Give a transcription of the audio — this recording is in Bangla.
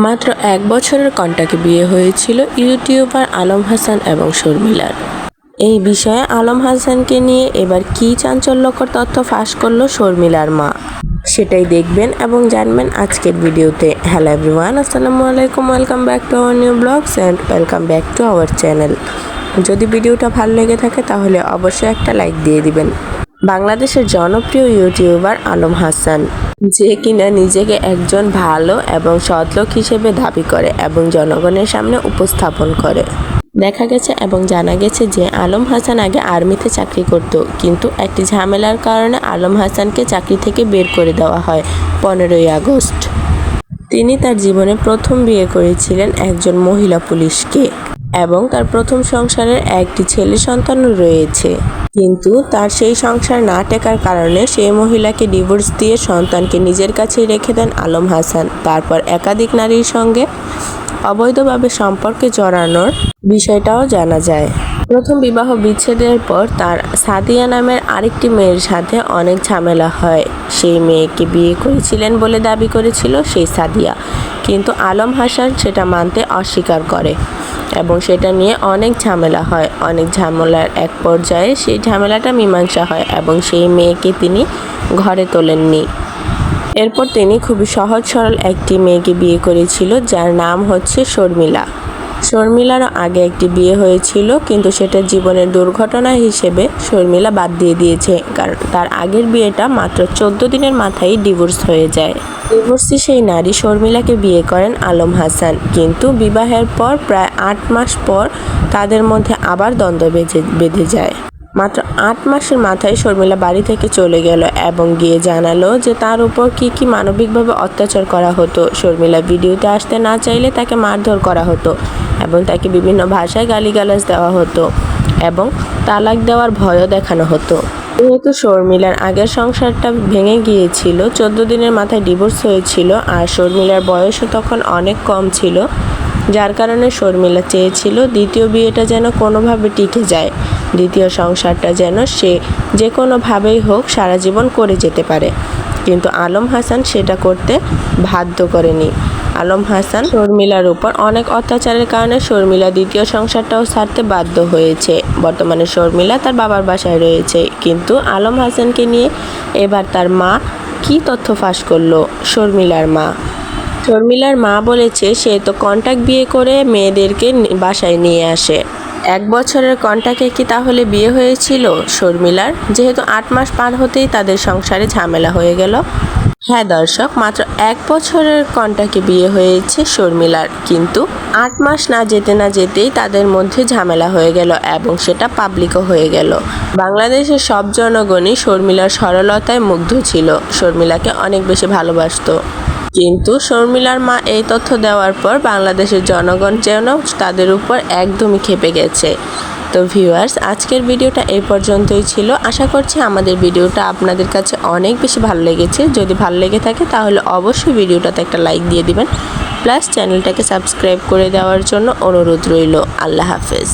মাত্র ১ বছরের কন্টাকে বিয়ে হয়েছিল ইউটিউবার আলম হাসান এবং শর্মিলার। এই বিষয়ে আলম হাসানকে নিয়ে এবার কী চাঞ্চল্যকর তথ্য ফাঁস করলো শর্মিলার মা, সেটাই দেখবেন এবং জানবেন আজকের ভিডিওতে। হ্যালো এভরিওয়ান, আসসালামু আলাইকুম, welcome back to our new vlogs and welcome back to our channel. যদি ভিডিওটা ভালো লেগে থাকে তাহলে অবশ্যই একটা লাইক দিয়ে দিবেন। বাংলাদেশের জনপ্রিয় ইউটিউবার আলম হাসান, যে কিনা নিজেকে একজন ভালো এবং সৎলোক হিসেবে দাবি করে এবং জনগণের সামনে উপস্থাপন করে। দেখা গেছে এবং জানা গেছে যে আলম হাসান আগে আর্মিতে চাকরি করত, কিন্তু একটি ঝামেলার কারণে আলম হাসানকে চাকরি থেকে বের করে দেওয়া হয় 15ই আগস্ট। তিনি তার জীবনে প্রথম বিয়ে করেছিলেন একজন মহিলা পুলিশকে এবং তার প্রথম সংসারের একটি ছেলে সন্তানও রয়েছে, কিন্তু তার সেই সংসার না টেকার কারণে সেই মহিলাকে ডিভোর্স দিয়ে সন্তানকে নিজের কাছে রেখে দেন আলম হাসান। তারপর একাধিক নারীর সঙ্গে অবৈধভাবে সম্পর্কে জড়ানোর বিষয়টাও জানা যায়। প্রথম বিবাহ বিচ্ছেদের পর তার সাদিয়া নামের আরেকটি মেয়ের সাথে অনেক ঝামেলা হয়। সেই মেয়েকে বিয়ে করেছিলেন বলে দাবি করেছিল সেই সাদিয়া, কিন্তু আলম হাসান সেটা মানতে অস্বীকার করে এবং সেটা নিয়ে অনেক ঝামেলা হয়। অনেক ঝামেলার এক পর্যায়ে সেই ঝামেলাটা মীমাংসা হয় এবং সেই মেয়েকে তিনি ঘরে তোলেননি। এরপর তিনি খুবই সহজ সরল একটি মেয়েকে বিয়ে করেছিল, যার নাম হচ্ছে শর্মিলা। শর্মিলারও আগে একটি বিয়ে হয়েছিল, কিন্তু সেটা জীবনের দুর্ঘটনা হিসেবে শর্মিলা বাদ দিয়ে দিয়েছে, কারণ তার আগের বিয়েটা মাত্র 14 দিনের মাথায় ডিভোর্স হয়ে যায়। ডিভোর্সি সেই নারী শর্মিলাকে বিয়ে করেন আলম হাসান, কিন্তু বিবাহের পর প্রায় 8 মাস পর তাদের মধ্যে আবার দ্বন্দ্ব বেঁধে যায়। মাত্র 8 মাসের মাথায় শর্মিলা বাড়ি থেকে চলে গেল এবং গিয়ে জানালো যে তার উপর কি মানবিকভাবে অত্যাচার করা হতো। শর্মিলা ভিডিওতে আসতে না চাইলে তাকে মারধর করা হতো এবং তাকে বিভিন্ন ভাষায় গালিগালাজ দেওয়া হতো এবং তালাক দেওয়ার ভয়ও দেখানো হতো। যেহেতু শর্মিলার আগের সংসারটা ভেঙে গিয়েছিল, 14 দিনের মাথায় ডিভোর্স হয়েছিল, আর শর্মিলার বয়সও তখন অনেক কম ছিল, যার কারণে শর্মিলা চেয়েছিল দ্বিতীয় বিয়েটা যেন কোনোভাবে টিকে যায়, দ্বিতীয় সংসারটা যেন সে যে কোনোভাবেই হোক সারা জীবন করে যেতে পারে। কিন্তু আলম হাসান সেটা করতে বাধ্য করেনি। আলম হাসান শর্মিলার উপর অনেক অত্যাচারের কারণে শর্মিলা দ্বিতীয় সংসারটাও ছাড়তে বাধ্য হয়েছে। বর্তমানে শর্মিলা তার বাবার বাসায় রয়েছে, কিন্তু আলম হাসানকে নিয়ে এবার তার মা কী তথ্য ফাঁস করলো। শর্মিলার মা বলেছে সে তো কন্ট্যাক্ট বিয়ে করে মেয়েদেরকে বাসায় নিয়ে আসে। 1 বছরের কন্ট্যাক্টে কি তাহলে বিয়ে হয়েছিল শর্মিলার? যেহেতু 8 মাস পার হতেই তাদের সংসারে ঝামেলা হয়ে গেল। হ্যাঁ দর্শক, মাত্র 1 বছরের কন্ট্যাক্টে বিয়ে হয়েছে শর্মিলার, কিন্তু 8 মাস না যেতেই তাদের মধ্যে ঝামেলা হয়ে গেল এবং সেটা পাবলিকও হয়ে গেল। বাংলাদেশের সব জনগণই শর্মিলার সরলতায় মুগ্ধ ছিল, শর্মিলাকে অনেক বেশি ভালোবাসতো। কিন্তু শর্মিলার মা এই তথ্য দেওয়ার পর বাংলাদেশের জনগণ যেন তাদের উপর একদমই ক্ষেপে গেছে। তো ভিউয়ার্স, আজকের ভিডিওটা এই পর্যন্তই ছিল। আশা করছি আমাদের ভিডিওটা আপনাদের কাছে অনেক বেশি ভালো লেগেছে। যদি ভালো লেগে থাকে তাহলে অবশ্যই ভিডিওটাতে একটা লাইক দিয়ে দিবেন, প্লাস চ্যানেলটাকে সাবস্ক্রাইব করে দেওয়ার জন্য অনুরোধ রইল। আল্লাহ হাফেজ।